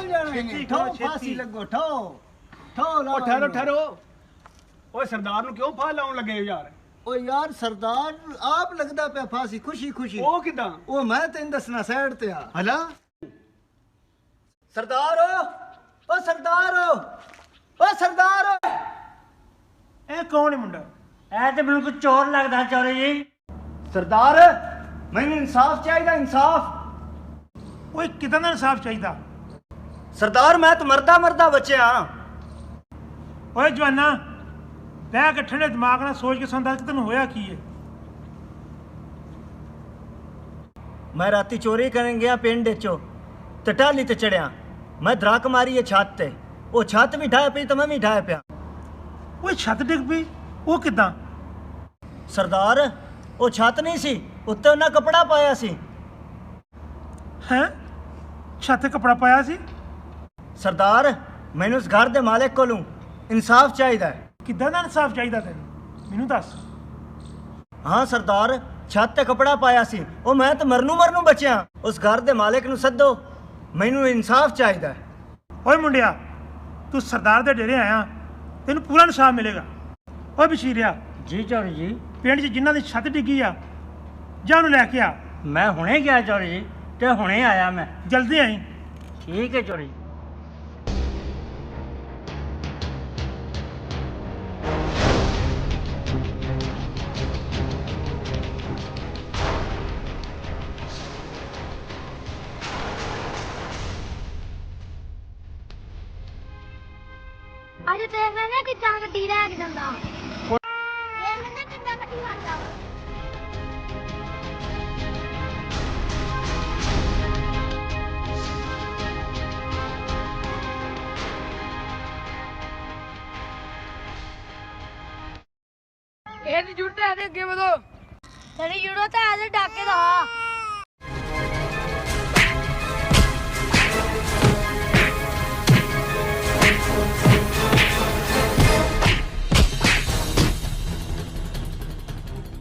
ਜਾਣਗੇ ਠੋ ਫਾਸੀ ਲੱਗੋ ਠੋ ਲਾ ਠਹਿਰੋ ਠਹਿਰੋ ਓਏ ਸਰਦਾਰ ਨੂੰ ਕਿਉਂ ਫਾਹ ਲਾਉਣ ਲੱਗੇ ਯਾਰ ਓ ਯਾਰ ਸਰਦਾਰ ਆਪ ਲੱਗਦਾ ਪਿਆ ਫਾਸੀ ਖੁਸ਼ੀ ਉਹ ਕਿਦਾਂ ਉਹ ਮੈਂ ਤੈਨੂੰ ਦੱਸਣਾ ਸਾਈਡ ਤੇ ਆ ਹਲਾ ਸਰਦਾਰ ਓ ਸਰਦਾਰ ਇਹ ਕੌਣ ਹੈ ਮੁੰਡਾ? ਇਹ ਤੇ ਮੈਨੂੰ ਕੋਈ ਚੋਰ ਲੱਗਦਾ ਚੋਰੇ ਜੀ। ਸਰਦਾਰ ਮੈਨੂੰ ਇਨਸਾਫ ਚਾਹੀਦਾ ਇਨਸਾਫ। ਓਏ ਕਿਦਾਂ ਦਾ ਇਨਸਾਫ ਚਾਹੀਦਾ? ਸਰਦਾਰ ਮੈਂ ਤਾਂ ਮਰਦਾ ਬਚਿਆ। ਓਏ ਜਵਾਨਾ ਬਹਿ ਕੇ ਠੰਡੇ ਦਿਮਾਗ ਨਾਲ ਸੋਚ ਕੇ ਸੁਣਦਾ ਕਿ ਤੈਨੂੰ ਹੋਇਆ ਕੀ ਹੈ। ਮੈਂ ਰਾਤੀ ਚੋਰੀ ਕਰਨ ਗਿਆ ਪਿੰਡ ਵਿੱਚੋਂ ਤੇ ਟਾਲੀ ਤੇ ਚੜਿਆ। ਮੈਂ ਦਰਾਕ ਮਾਰੀ ਇਹ ਛੱਤ ਤੇ, ਉਹ ਛੱਤ ਵੀ ਢਾਹ ਪਈ ਤੇ ਮੈਂ ਵੀ ਢਾਹ ਪਿਆ। ਓਏ ਛੱਤ ਡਿੱਗ ਪਈ? ਉਹ ਕਿਦਾਂ? ਸਰਦਾਰ ਉਹ ਛੱਤ ਨਹੀਂ ਸੀ, ਉੱਤੇ ਉਹਨਾਂ ਕੱਪੜਾ ਪਾਇਆ ਸੀ। ਹੈਂ? ਛੱਤ ਤੇ ਕੱਪੜਾ ਪਾਇਆ ਸੀ? ਸਰਦਾਰ ਮੈਨੂੰ ਉਸ ਘਰ ਦੇ ਮਾਲਕ ਕੋਲੋਂ ਇਨਸਾਫ ਚਾਹੀਦਾ ਹੈ। ਕਿੱਦਾਂ ਦਾ ਇਨਸਾਫ ਚਾਹੀਦਾ ਤੈਨੂੰ? ਮੈਨੂੰ ਦੱਸ। ਹਾਂ ਸਰਦਾਰ ਛੱਤ ਤੇ ਕੱਪੜਾ ਪਾਇਆ ਸੀ, ਉਹ ਮੈਂ ਤਾਂ ਮਰਨੂ ਬਚਿਆ। ਉਸ ਘਰ ਦੇ ਮਾਲਕ ਨੂੰ ਸੱਦੋ, ਮੈਨੂੰ ਇਨਸਾਫ ਚਾਹੀਦਾ ਹੈ। ਓਏ ਮੁੰਡਿਆ ਤੂੰ ਸਰਦਾਰ ਦੇ ਡੇਰੇ ਆਇਆ, ਤੈਨੂੰ ਪੂਰਾ ਇਨਸਾਫ ਮਿਲੇਗਾ। ਓਏ ਬਸ਼ੀਰਿਆ ਜੀ ਚੌਰੀ ਜੀ, ਪਿੰਡ 'ਚ ਜਿਨ੍ਹਾਂ ਦੀ ਛੱਤ ਡਿੱਗੀ ਆ ਜਾ ਉਹਨੂੰ ਲੈ ਕੇ ਆ। ਮੈਂ ਹੁਣੇ ਗਿਆ ਚੌਰੀ ਜੀ, ਤੇ ਹੁਣੇ ਆਇਆ ਮੈਂ। ਜਲਦੀ ਆਈ। ਠੀਕ ਹੈ ਚੌਰੀ। ਅੱਜ ਦੇਖਦੇ ਨੇ ਕਿੱਦਾਂ ਗੱਡੀ ਲੈ ਕੇ ਜਾਂਦਾ। ਦੇਖਦੇ ਨੇ ਕਿੱਦਾਂ ਗੱਡੀ ਮਾਰਦਾ। ਇਹਦੀ ਜ਼ਰੂਰਤ ਹੈ ਤੇ ਅੱਗੇ ਵਧੋ। ਤੇਰੀ ਜ਼ਰੂਰਤ ਹੈ ਤੇ ਡਾਕੇ ਦਾ।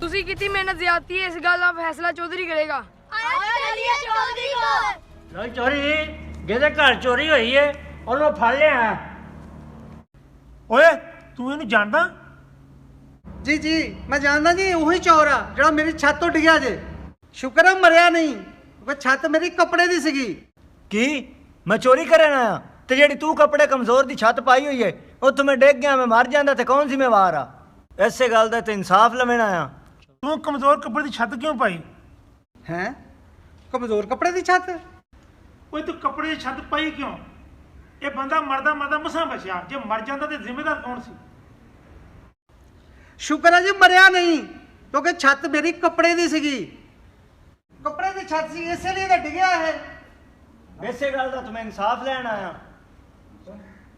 ਤੁਸੀਂ ਕੀਤੀ ਮਿਹਨਤ ਜ਼ਿਆਦਤੀ, ਇਸ ਗੱਲ ਦਾ ਫੈਸਲਾ ਚੌਧਰੀ ਕਰੇਗਾ। ਆਇਆ ਚੱਲੀਏ ਚੌਧਰੀ ਕੋਲ। ਲੋ ਚੌਰੀ ਜੀ, ਜਿਹਦੇ ਘਰ ਚੋਰੀ ਹੋਈ ਏ ਉਹਨੂੰ ਫੜ ਲਿਆ। ਓਏ ਤੂੰ ਇਹਨੂੰ ਜਾਣਦਾ? ਜੀ ਮੈਂ ਜਾਣਦਾ ਜੀ, ਉਹੀ ਚੋਰ ਆ ਜਿਹੜਾ ਮੇਰੀ ਛੱਤ ਤੋਂ ਡਿੱਗਿਆ ਜੇ। ਸ਼ੁਕਰ ਹੈ ਮਰਿਆ ਨਹੀਂ, ਉਹ ਛੱਤ ਮੇਰੀ ਕੱਪੜੇ ਦੀ ਸੀਗੀ। ਕੀ ਮੈਂ ਚੋਰੀ ਕਰਨ ਆਇਆ ਤੇ ਜਿਹੜੀ ਤੂੰ ਕੱਪੜੇ ਕਮਜ਼ੋਰ ਦੀ ਛੱਤ ਪਾਈ ਹੋਈ ਏ ਉੱਥੋਂ ਮੈਂ ਡਿੱਗ ਗਿਆ, ਮੈਂ ਮਰ ਜਾਂਦਾ ਤੇ ਕੌਣ ਜ਼ਿੰਮੇਵਾਰ ਆ? ਐਸੇ ਗੱਲ ਦਾ ਤੇ ਇਨਸਾਫ ਲੈਣ ਆਇਆ। ਤੂੰ ਕਮਜ਼ੋਰ ਕੱਪੜੇ ਦੀ ਛੱਤ ਕਿਉਂ ਪਾਈ? ਹੈਂ? ਕਮਜ਼ੋਰ ਕੱਪੜੇ ਦੀ ਛੱਤ? ਓਏ ਤੂੰ ਕੱਪੜੇ ਦੀ ਛੱਤ ਪਾਈ ਕਿਉਂ? ਇਹ ਬੰਦਾ ਮਰਦਾ ਮਸਾਂ ਬਚਿਆ, ਜੇ ਮਰ ਜਾਂਦਾ ਤੇ ਜ਼ਿੰਮੇਦਾਰ ਕੌਣ ਸੀ? ਸ਼ੁਕਰ ਹੈ ਜੀ ਮਰਿਆ ਨਹੀਂ, ਕਿਉਂਕਿ ਛੱਤ ਮੇਰੀ ਕੱਪੜੇ ਦੀ ਸੀਗੀ। ਕੱਪੜੇ ਦੀ ਛੱਤ ਸੀ, ਇਸੇ ਲਈ ਤਾਂ ਡਿੱਗਿਆ ਇਹ। ਐਸੇ ਗੱਲ ਦਾ ਤੇ ਮੈਂ ਇਨਸਾਫ ਲੈਣ ਆਇਆ।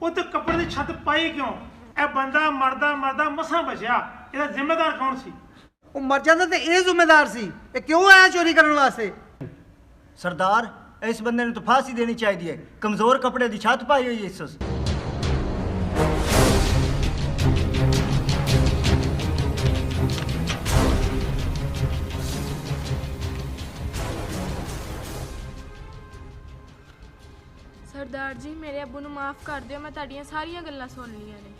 ਉਹ ਤੂੰ ਕੱਪੜੇ ਦੀ ਛੱਤ ਪਾਈ ਕਿਉਂ? ਇਹ ਬੰਦਾ ਮਰਦਾ ਮਸਾਂ ਬਚਿਆ, ਇਹਦਾ ਜ਼ਿੰਮੇਦਾਰ ਕੌਣ ਸੀ? ਉਹ ਮਰ ਜਾਂਦਾ ਤੇ ਇਹ ਜ਼ਿੰਮੇਦਾਰ ਸੀ। ਇਹ ਕਿਉਂ ਆਇਆ ਚੋਰੀ ਕਰਨ ਵਾਸਤੇ? ਸਰਦਾਰ ਇਸ ਬੰਦੇ ਨੂੰ ਤਾਂ ਫਾਂਸੀ ਦੇਣੀ ਚਾਹੀਦੀ ਹੈ, ਕਮਜ਼ੋਰ ਕੱਪੜੇ ਦੀ ਛੱਤ ਪਾਈ ਹੋਈ ਹੈ ਇਸ ਉਸ। ਸਰਦਾਰ ਜੀ ਮੇਰੇ ਅੱਬੂ ਨੂੰ ਮਾਫ ਕਰ ਦਿਓ, ਮੈਂ ਤੁਹਾਡੀਆਂ ਸਾਰੀਆਂ ਗੱਲਾਂ ਸੁਣ ਲਈਆਂ ਨੇ।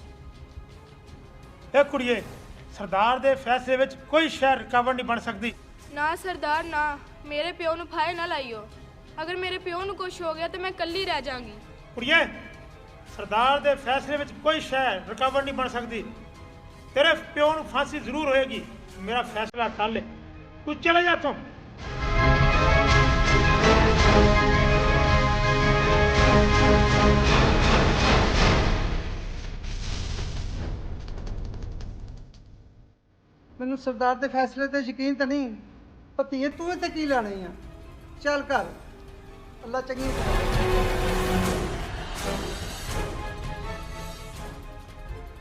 ਇਹ ਕੁੜੀਏ, ਸਰਦਾਰ ਦੇ ਫੈਸਲੇ ਵਿੱਚ ਕੋਈ ਸ਼ੈ ਰੁਕਾਵਟ ਨਹੀਂ ਬਣ ਸਕਦੀ। ਨਾ ਸਰਦਾਰ ਨਾ, ਮੇਰੇ ਪਿਓ ਨੂੰ ਫਾਇ ਨਾ ਲਾਈਓ। ਅਗਰ ਮੇਰੇ ਪਿਓ ਨੂੰ ਕੁਝ ਹੋ ਗਿਆ ਤਾਂ ਮੈਂ ਇਕੱਲੀ ਰਹਿ ਜਾਵਾਂਗੀ। ਕੁੜੀਏ, ਸਰਦਾਰ ਦੇ ਫੈਸਲੇ ਵਿੱਚ ਕੋਈ ਸ਼ੈ ਰੁਕਾਵਟ ਨਹੀਂ ਬਣ ਸਕਦੀ। ਤੇਰੇ ਪਿਓ ਨੂੰ ਫਾਂਸੀ ਜ਼ਰੂਰ ਹੋਏਗੀ। ਮੇਰਾ ਫੈਸਲਾ ਕਰ ਲੈ, ਤੂੰ ਚਲੇ ਜਾ ਇੱਥੋਂ। ਮੈਨੂੰ ਸਰਦਾਰ ਦੇ ਫੈਸਲੇ ਤੇ ਯਕੀਨ ਤਾਂ ਨਹੀਂ, ਪਰ ਧੀਏ ਤੂੰ ਇੱਥੇ ਕੀ ਲੈਣੀ ਆ? ਚੱਲ ਘਰ, ਅੱਲਾ ਚੰਗੀ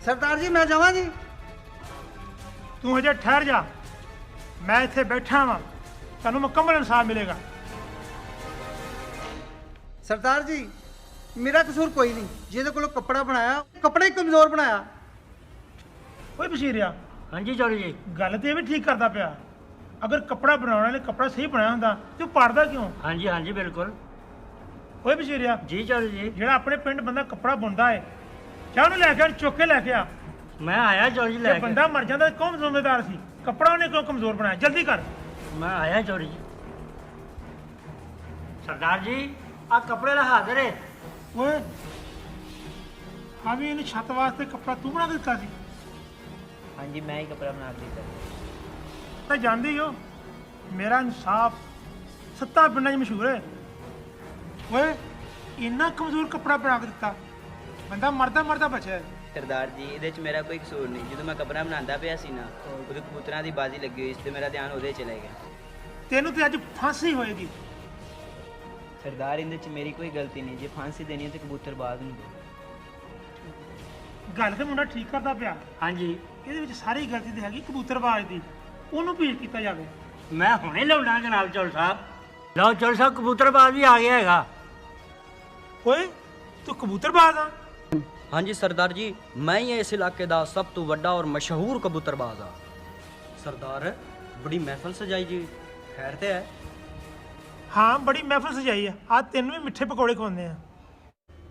ਸਰਦਾਰ ਜੀ ਮੈਂ ਜਾਵਾਂ ਜੀ? ਤੂੰ ਹਜੇ ਠਹਿਰ ਜਾ, ਮੈਂ ਇੱਥੇ ਬੈਠਾ ਵਾਂ, ਤੁਹਾਨੂੰ ਮੁਕੰਮਲ ਇਨਸਾਫ ਮਿਲੇਗਾ। ਸਰਦਾਰ ਜੀ ਮੇਰਾ ਕਸੂਰ ਕੋਈ ਨਹੀਂ, ਜਿਹਦੇ ਕੋਲੋਂ ਕੱਪੜਾ ਬਣਾਇਆ ਕੱਪੜਾ ਹੀ ਕਮਜ਼ੋਰ ਬਣਾਇਆ। ਓਏ ਬਸ਼ੀਰਿਆ, ਹਾਂਜੀ ਚੌਰੀ ਜੀ। ਗੱਲ ਤੇ ਇਹ ਵੀ ਠੀਕ ਕਰਦਾ ਪਿਆ। ਅਗਰ ਕੱਪੜਾ ਬਣਾਉਣ ਵਾਲੇ ਕੱਪੜਾ ਸਹੀ ਬਣਾਇਆ ਹੁੰਦਾ ਤੇ ਉਹ ਪਾੜਦਾ ਕਿਉਂ? ਹਾਂਜੀ ਬਿਲਕੁਲ। ਓਏ ਬਸ਼ੀਰਿਆ, ਜੀ ਚੌਧਰੀ ਜੀ। ਜਿਹੜਾ ਆਪਣੇ ਪਿੰਡ ਬੰਦਾ ਕੱਪੜਾ ਬੁਣਦਾ ਹੈ, ਚਾਹ ਨੂੰ ਲੈ ਕੇ ਆ, ਚੁੱਕ ਕੇ ਲੈ ਕੇ ਆ। ਮੈਂ ਆਇਆ ਚੌਧਰੀ ਜੀ ਜੇ ਲੈ ਕੇ। ਬੰਦਾ ਮਰ ਜਾਂਦਾ ਤਾਂ ਕੌਣ ਜ਼ਿੰਮੇਦਾਰ ਸੀ? ਕੱਪੜਾ ਉਹਨੇ ਕਿਉਂ ਕਮਜ਼ੋਰ ਬਣਾਇਆ? ਜਲਦੀ ਕਰ। ਮੈਂ ਆਇਆ ਚੌਧਰੀ ਜੀ। ਸਰਦਾਰ ਜੀ ਆ ਕੱਪੜੇ ਦਾ ਹਾਜ਼ਰ ਹੈ। ਓਏ ਹਾਂ ਵੀ ਇਹਨੂੰ ਛੱਤ ਵਾਸਤੇ ਕੱਪੜਾ ਤੂੰ ਬਣਾ ਕੇ ਦਿੱਤਾ ਸੀ? ਹਾਂਜੀ ਮੈਂ ਹੀ ਕਪੜਾ ਬਣਾ ਕੇ ਦਿੱਤਾ। ਤਾਂ ਜਾਂਦੀ ਹੋ, ਮੇਰਾ ਇਨਸਾਫ ਸੱਤਾ ਪਿੰਡਾਂ 'ਚ ਮਸ਼ਹੂਰ ਹੈ। ਓਏ ਇੰਨਾ ਕਮਜ਼ੋਰ ਕੱਪੜਾ ਬਣਾ ਕੇ ਦਿੱਤਾ, ਬੰਦਾ ਮਰਦਾ ਮਰਦਾ ਬਚਿਆ ਹੈ। ਸਰਦਾਰ ਜੀ ਇਹਦੇ 'ਚ ਮੇਰਾ ਕੋਈ ਕਸੂਰ ਨਹੀਂ। ਜਦੋਂ ਮੈਂ ਕਪੜਾ ਬਣਾਉਂਦਾ ਪਿਆ ਸੀ ਨਾ, ਉਦੋਂ ਕਬੂਤਰਾਂ ਦੀ ਬਾਜ਼ੀ ਲੱਗੀ ਹੋਈ ਸੀ ਤੇ ਮੇਰਾ ਧਿਆਨ ਉਹਦੇ ਚਲੇ ਗਿਆ। ਤੈਨੂੰ ਤੇ ਅੱਜ ਫਾਂਸੀ ਹੋਏਗੀ। ਸਰਦਾਰ ਇਹਦੇ 'ਚ ਮੇਰੀ ਕੋਈ ਗਲਤੀ ਨਹੀਂ। ਜੇ ਫਾਂਸੀ ਦੇਣੀ ਹੈ ਤੇ ਕਬੂਤਰ ਬਾਜ਼ ਨੂੰ ਦਿਓ। ਗੱਲ ਤੇ ਮੁੰਡਾ ਠੀਕ ਕਰਦਾ ਪਿਆ, ਹਾਂਜੀ ਇਹਦੇ ਵਿੱਚ ਸਾਰੀ ਗਲਤੀ ਤੇ ਹੈਗੀ ਕਬੂਤਰਬਾਜ਼ ਦੀ। ਉਹਨੂੰ ਭੇਜ ਕੀਤਾ ਜਾਵੇ। ਮੈਂ ਹੁਣੇ ਲਾਉਣਾ ਜਨਾਬ ਚੌਧਰੀ ਸਾਹਿਬ। ਲਓ ਚੌਧਰੀ ਸਾਹਿਬ ਕਬੂਤਰਬਾਜ਼ ਵੀ ਆ ਗਿਆ ਹੈਗਾ। ਓਏ ਤੂੰ ਕਬੂਤਰਬਾਜ਼ ਆ? ਹਾਂਜੀ ਸਰਦਾਰ ਜੀ, ਮੈਂ ਹੀ ਇਸ ਇਲਾਕੇ ਦਾ ਸਭ ਤੋਂ ਵੱਡਾ ਔਰ ਮਸ਼ਹੂਰ ਕਬੂਤਰਬਾਜ਼ ਹਾਂ। ਸਰਦਾਰ ਬੜੀ ਮਹਿਫਲ ਸਜਾਈ ਜੀ, ਖੈਰ ਤੇ ਹੈ? ਹਾਂ ਬੜੀ ਮਹਿਫਲ ਸਜਾਈ ਆ। ਆ ਤੈਨੂੰ ਵੀ ਮਿੱਠੇ ਪਕੌੜੇ ਖਵਾਉਂਦੇ ਆ।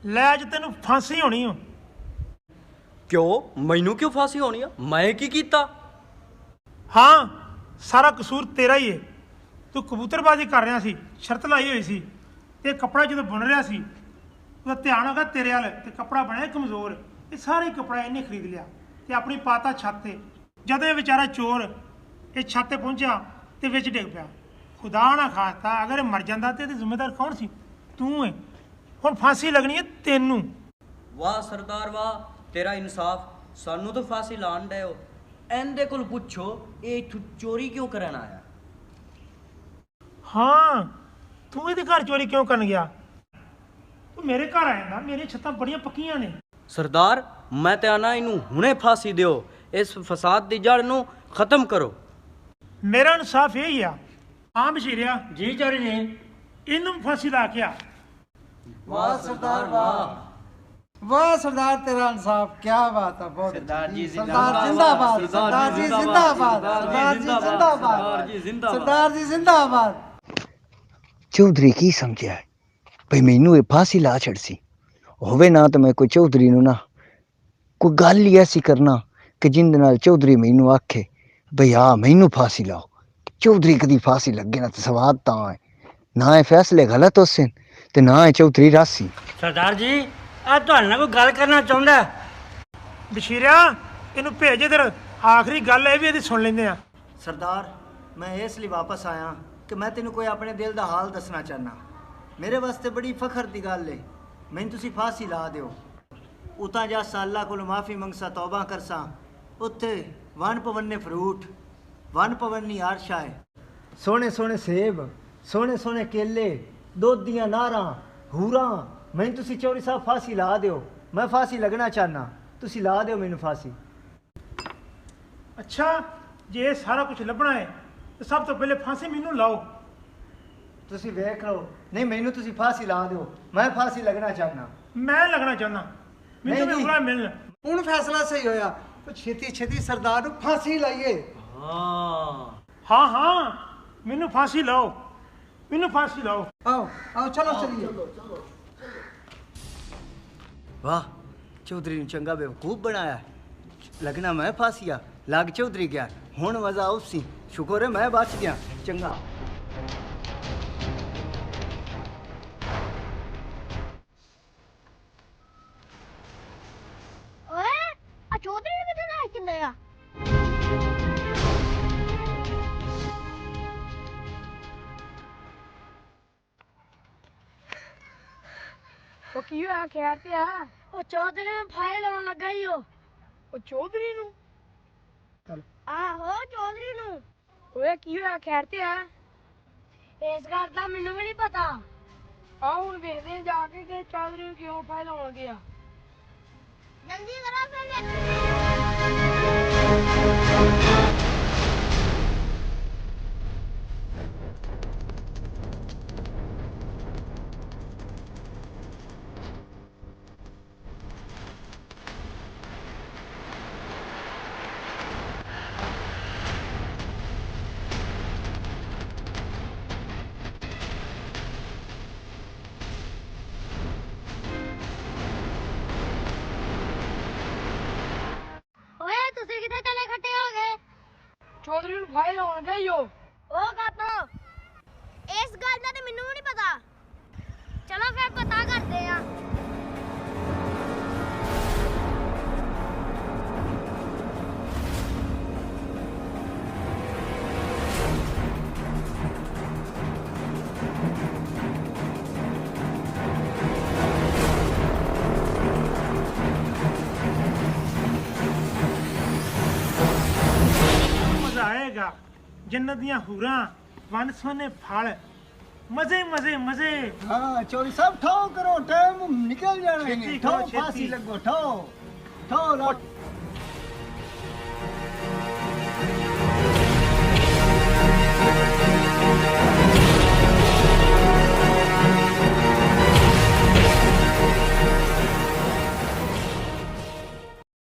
ਲੈ ਅੱਜ ਤੈਨੂੰ ਫਾਂਸੀ ਹੋਣੀ ਓ। ਕਿਉਂ? ਮੈਨੂੰ ਕਿਉਂ ਫਾਂਸੀ ਹੋਣੀ ਆ? ਮੈਂ ਕੀ ਕੀਤਾ? ਹਾਂ ਸਾਰਾ ਕਸੂਰ ਤੇਰਾ ਹੀ ਹੈ। ਤੂੰ ਕਬੂਤਰਬਾਜ਼ੀ ਕਰ ਰਿਹਾ ਸੀ, ਸ਼ਰਤ ਲਾਈ ਹੋਈ ਸੀ, ਤੇ ਕੱਪੜਾ ਜਦੋਂ ਬੁਣ ਰਿਹਾ ਸੀ ਉਹਦਾ ਧਿਆਨ ਹੋਗਾ ਤੇਰੇ ਵੱਲ, ਤੇ ਕੱਪੜਾ ਬਣਿਆ ਕਮਜ਼ੋਰ। ਇਹ ਸਾਰੇ ਕੱਪੜਾ ਇਹਨੇ ਖਰੀਦ ਲਿਆ ਤੇ ਆਪਣੀ ਪਾਤਾ ਛੱਤ ਤੇ। ਜਦੋਂ ਇਹ ਵਿਚਾਰਾ ਚੋਰ ਇਹ ਛੱਤ ਤੇ ਪਹੁੰਚਿਆ ਤੇ ਵਿੱਚ ਡਿੱਗ ਪਿਆ। ਖੁਦਾ ਨਾ ਖਾਸਤਾ ਅਗਰ ਇਹ ਮਰ ਜਾਂਦਾ ਤੇ ਇਹਦੇ ਜ਼ਿੰਮੇਦਾਰ ਕੌਣ ਸੀ? ਤੂੰ ਹੈ। ਹੁਣ ਫਾਂਸੀ ਲੱਗਣੀ ਹੈ ਤੈਨੂੰ। ਵਾਹ ਸਰਦਾਰ ਵਾਹ, ਤੇਰਾ ਇਨਸਾਫ। ਸਾਨੂੰ ਤਾਂ ਫਾਂਸੀ ਲਾਣ ਡਏ ਹੋ। ਇਹਦੇ ਕੋਲ ਪੁੱਛੋ ਇਹ ਇੱਥੋਂ ਚੋਰੀ ਕਿਉਂ ਕਰਨ ਆਇਆ? ਹਾਂ ਤੂੰ ਇਹਦੇ ਘਰ ਚੋਰੀ ਕਿਉਂ ਕਰਨ ਗਿਆ? ਤੂੰ ਮੇਰੇ ਘਰ ਆਇਆ ਨਾ, ਮੇਰੀਆਂ ਛੱਤਾਂ ਬੜੀਆਂ ਪੱਕੀਆਂ ਨੇ। ਸਰਦਾਰ ਮੈਂ ਤੇ ਆਣਾ, ਇਹਨੂੰ ਹੁਣੇ ਫਾਂਸੀ ਦਿਓ। ਇਸ ਫਸਾਦ ਦੀ ਜੜ ਨੂੰ ਖਤਮ ਕਰੋ। ਮੇਰਾ ਇਨਸਾਫ ਇਹ ਹੀ ਆ। ਹਾਂ ਬਸ਼ੀਰਿਆ, ਜੀ ਚੌਧਰੀ ਜੀ। ਇਹਨੂੰ ਫਾਂਸੀ ਲਾ ਕੇ ਆ। ਵਾਹ ਸਰਦਾਰ ਵਾਹ, ਵਾਹ ਸਰਦਾਰ ਤੇਰਾ ਇਨਸਾਫ, ਕੀ ਬਾਤ ਹੈ। ਬਹੁਤ ਸਰਦਾਰ ਜੀ ਸਰਦਾਰ ਜਿੰਦਾਬਾਦ, ਸਰਦਾਰ ਜੀ ਜਿੰਦਾਬਾਦ, ਸਰਦਾਰ ਜੀ ਜਿੰਦਾਬਾਦ, ਸਰਦਾਰ ਜੀ ਜਿੰਦਾਬਾਦ। ਚੌਧਰੀ ਕੀ ਸਮਝਿਆ ਭਈ ਮੈਨੂੰ ਇਹ ਫਾਂਸੀ ਲਾ ਛੜਸੀ ਹੋਵੇ ਨਾ, ਤਾਂ ਮੈਂ ਕੋਈ ਚੌਧਰੀ ਨੂੰ ਨਾ ਕੋਈ ਗੱਲ ਹੀ ਐਸੀ ਕਰਨਾ ਕਿ ਜਿੰਦ ਨਾਲ ਚੌਧਰੀ ਮੈਨੂੰ ਆਖੇ ਭਈ ਆ ਮੈਨੂੰ ਫਾਂਸੀ ਲਾਓ। ਚੌਧਰੀ ਕਦੀ ਫਾਂਸੀ ਲੱਗੇ ਨਾ ਤੇ ਸਵਾਦ ਤਾਂ ਹੈ ਨਾ। ਇਹ ਫੈਸਲੇ ਗਲਤ ਹੋਸੇ ਤੇ ਨਾ ਇਹ ਚੌਧਰੀ ਰਾਸੀ। ਸਰਦਾਰ ਜੀ ਆ ਤੁਹਾਡੇ ਨਾਲ ਕੋਈ ਗੱਲ ਕਰਨਾ ਚਾਹੁੰਦਾ ਹੈ। ਬਸ਼ੀਰਿਆ ਇਹਨੂੰ ਭੇਜ ਇਧਰ, ਆਖਰੀ ਗੱਲ ਇਹ ਵੀ ਇਹਦੀ ਸੁਣ ਲੈਂਦੇ ਆ। ਸਰਦਾਰ ਮੈਂ ਇਸ ਲਈ ਵਾਪਸ ਆਇਆ ਕਿ ਮੈਂ ਤੈਨੂੰ ਕੋਈ ਆਪਣੇ ਦਿਲ ਦਾ ਹਾਲ ਦੱਸਣਾ ਚਾਹਨਾ। ਮੇਰੇ ਵਾਸਤੇ ਬੜੀ ਫਖਰ ਦੀ ਗੱਲ ਹੈ, ਮੈਨੂੰ ਤੁਸੀਂ ਫਾਂਸੀ ਲਾ ਦਿਓ। ਉਤਾਂ ਜਾ ਅੱਲਾ ਕੋਲ ਮਾਫੀ ਮੰਗਸਾ, ਤੌਬਾ ਕਰਸਾਂ। ਉੱਥੇ ਵਨ ਪਵੰਨੇ ਫਰੂਟ, ਵਨ ਪਵੰਨੀ ਆਰਸ਼ਾ ਹੈ। ਸੋਹਣੇ ਸੋਹਣੇ ਸੇਬ, ਸੋਹਣੇ ਸੋਹਣੇ ਕੇਲੇ, ਦੁੱਧ ਦੀਆਂ ਨਾਰਾਂ, ਹੂਰਾਂ। ਮੈਨੂੰ ਤੁਸੀਂ ਚੌਧਰੀ ਸਾਹਿਬ ਫਾਂਸੀ ਲਾ ਦਿਓ। ਮੈਂ ਫਾਂਸੀ ਲੱਗਣਾ ਚਾਹਨਾ, ਤੁਸੀਂ ਲਾ ਦਿਓ ਮੈਨੂੰ ਫਾਂਸੀ। ਅੱਛਾ ਜੇ ਇਹ ਸਾਰਾ ਕੁਝ ਲੱਭਣਾ ਹੈ ਤਾਂ ਸਭ ਤੋਂ ਪਹਿਲੇ ਫਾਂਸੀ ਮੈਨੂੰ ਲਾਓ। ਤੁਸੀਂ ਵੇਖ ਲਓ। ਨਹੀਂ ਮੈਨੂੰ ਤੁਸੀਂ ਫਾਂਸੀ ਲਾ ਦਿਓ, ਮੈਂ ਫਾਂਸੀ ਲੱਗਣਾ ਚਾਹਨਾ। ਮੈਂ ਲੱਗਣਾ ਚਾਹੁੰਦਾ, ਮੈਨੂੰ ਨਹੀਂ ਵੀ ਜੀ। ਪੂਰਾ ਮਿਲਣ। ਹੁਣ ਫੈਸਲਾ ਸਹੀ ਹੋਇਆ, ਤਾਂ ਛੇਤੀ ਛੇਤੀ ਸਰਦਾਰ ਨੂੰ ਫਾਂਸੀ ਲਾਈਏ। ਹਾਂ ਹਾਂ ਮੈਨੂੰ ਫਾਂਸੀ ਲਾਓ, ਮੈਨੂੰ ਫਾਂਸੀ ਲਾਓ। ਆਓ ਆਓ ਚਲੋ ਚਲੀਏ। ਵਾਹ ਚੌਧਰੀ ਨੂੰ ਚੰਗਾ ਬੇਵਕੂਫ ਬਣਾਇਆ। ਲੱਗਣਾ ਮੈਂ ਫਾਂਸੀਆ ਲੱਗ ਚੌਧਰੀ ਗਿਆ। ਹੁਣ ਮਜ਼ਾ ਉਸੀ, ਸ਼ੁਕਰ ਹੈ ਮੈਂ ਬਚ ਗਿਆ। ਚੰਗਾ ਓਏ ਆ ਚੌਧਰੀ ਨੇ ਕਿੱਥੇ ਨਾ ਕਿੰਨੇ ਆ? ਉਹ ਕੀ ਹੋਇਆ? ਖੈਰ ਤੇ ਆ? ਉਹ ਚੌਧਰੀ ਨੂੰ ਫਾਇਲ ਲਾਉਣ ਲੱਗਾ ਹੀ ਉਹ ਚੌਧਰੀ ਨੂੰ? ਆਹੋ ਚੌਧਰੀ ਨੂੰ। ਓਏ ਕੀ ਹੋਇਆ? ਖੈਰ ਤੇ ਆ? ਇਸ ਗੱਲ ਦਾ ਮੈਨੂੰ ਵੀ ਨਹੀਂ ਪਤਾ। ਆ ਹੁਣ ਵੇਖਦੇ ਆ ਜਾ ਕੇ ਕਿ ਚੌਧਰੀ ਨੂੰ ਕਿਉਂ ਫਾਇਲ ਲਾਉਣ ਗਿਆ। ਜਲਦੀ ਕਰੋ ਫਿਰ। ਚੌਧਰੀ ਨੂੰ ਫਾਇਲ ਲਾਉਣ ਗਈ ਹੋ ਉਹ ਕਾਤੋਂ ਇਸ ਗੱਲ ਦਾ ਤੇ ਮੈਨੂੰ ਵੀ ਨਹੀਂ ਪਤਾ। ਚਲੋ ਫਿਰ ਪਤਾ ਕਰਦੇ ਆ। ਮਜ਼ਾ ਆਏਗਾ। ਜੰਨਤ ਦੀਆਂ ਹੂਰਾਂ, ਵਨ ਸਵਨੇ ਫਲ, ਮਜ਼ੇ ਮਜ਼ੇ ਮਜ਼ੇ। हाँ चौधरी साहब ठो करो, टाइम निकल जाना है। छेती ठो करो, छेती। फांसी लगो, ठो ठो ला।